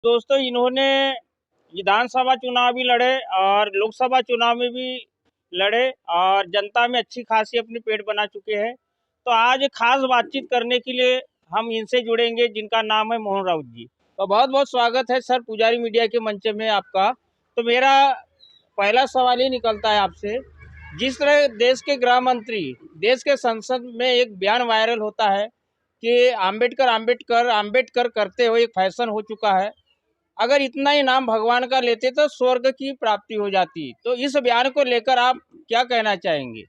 दोस्तों इन्होंने विधानसभा चुनाव भी लड़े और लोकसभा चुनाव में भी लड़े और जनता में अच्छी खासी अपनी पेड़ बना चुके हैं। तो आज खास बातचीत करने के लिए हम इनसे जुड़ेंगे जिनका नाम है मोहन राउत जी। तो बहुत बहुत स्वागत है सर पुजारी मीडिया के मंच में आपका। तो मेरा पहला सवाल ये निकलता है आपसे, जिस तरह देश के गृह मंत्री देश के संसद में एक बयान वायरल होता है कि आम्बेडकर आम्बेडकर आम्बेडकर करते हुए एक फैशन हो चुका है, अगर इतना ही नाम भगवान का लेते तो स्वर्ग की प्राप्ति हो जाती। तो इस बयान को लेकर आप क्या कहना चाहेंगे?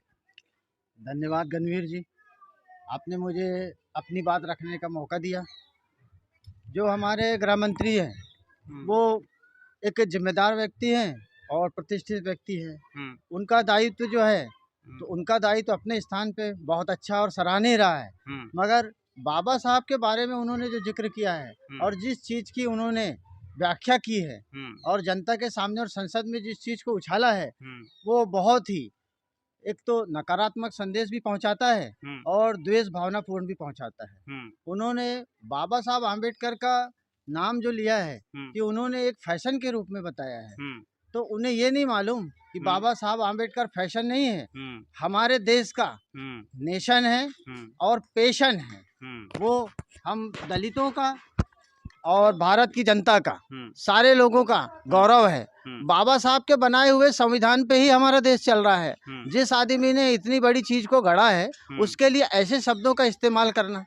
धन्यवाद गणवीर जी, आपने मुझे अपनी बात रखने का मौका दिया। जो हमारे गृह मंत्री हैं वो एक जिम्मेदार व्यक्ति हैं और प्रतिष्ठित व्यक्ति है। उनका दायित्व जो है तो उनका दायित्व अपने स्थान पे बहुत अच्छा और सराहनीय रहा है। मगर बाबा साहब के बारे में उन्होंने जो जिक्र किया है और जिस चीज़ की उन्होंने व्याख्या की है और जनता के सामने और संसद में जिस चीज़ को उछाला है वो बहुत ही एक तो नकारात्मक संदेश भी पहुंचाता है और द्वेष भावनापूर्ण भी पहुंचाता है। उन्होंने बाबा साहब आम्बेडकर का नाम जो लिया है कि उन्होंने एक फैशन के रूप में बताया है, तो उन्हें ये नहीं मालूम कि बाबा साहब आम्बेडकर फैशन नहीं है, हमारे देश का नेशन है और पेशन है। वो हम दलितों का और भारत की जनता का, सारे लोगों का गौरव है। बाबा साहब के बनाए हुए संविधान पे ही हमारा देश चल रहा है। जिस आदमी ने इतनी बड़ी चीज को गढ़ा है उसके लिए ऐसे शब्दों का इस्तेमाल करना,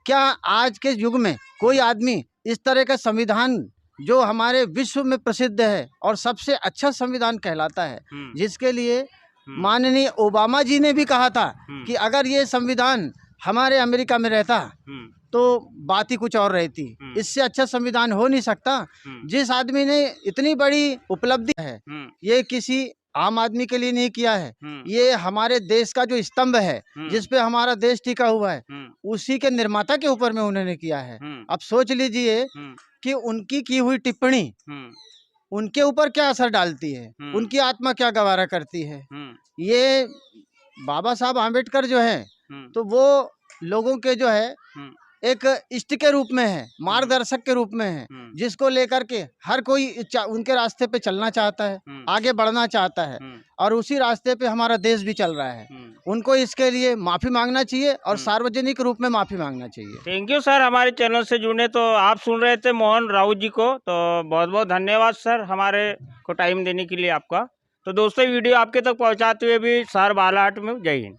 क्या आज के युग में कोई आदमी इस तरह का संविधान जो हमारे विश्व में प्रसिद्ध है और सबसे अच्छा संविधान कहलाता है, जिसके लिए माननीय ओबामा जी ने भी कहा था कि अगर ये संविधान हमारे अमेरिका में रहता तो बात ही कुछ और रहती, इससे अच्छा संविधान हो नहीं सकता। जिस आदमी ने इतनी बड़ी उपलब्धि है ये किसी आम आदमी के लिए नहीं किया है, ये हमारे देश का जो स्तंभ है जिस पे हमारा देश टिका हुआ है उसी के निर्माता के ऊपर में उन्होंने किया है। अब सोच लीजिए कि उनकी की हुई टिप्पणी उनके ऊपर क्या असर डालती है, उनकी आत्मा क्या गवारा करती है। ये बाबा साहब आम्बेडकर जो है तो वो लोगों के जो है एक इष्ट के रूप में है, मार्गदर्शक के रूप में है, जिसको लेकर के हर कोई उनके रास्ते पे चलना चाहता है, आगे बढ़ना चाहता है और उसी रास्ते पे हमारा देश भी चल रहा है। उनको इसके लिए माफ़ी मांगना चाहिए और सार्वजनिक रूप में माफ़ी मांगना चाहिए। थैंक यू सर, हमारे चैनल से जुड़ने। तो आप सुन रहे थे मोहन राउत जी को, तो बहुत बहुत धन्यवाद सर हमारे को टाइम देने के लिए आपका। तो दोस्तों वीडियो आपके तक पहुंचाते हुए भी सर बालाहाट में जय हिंद।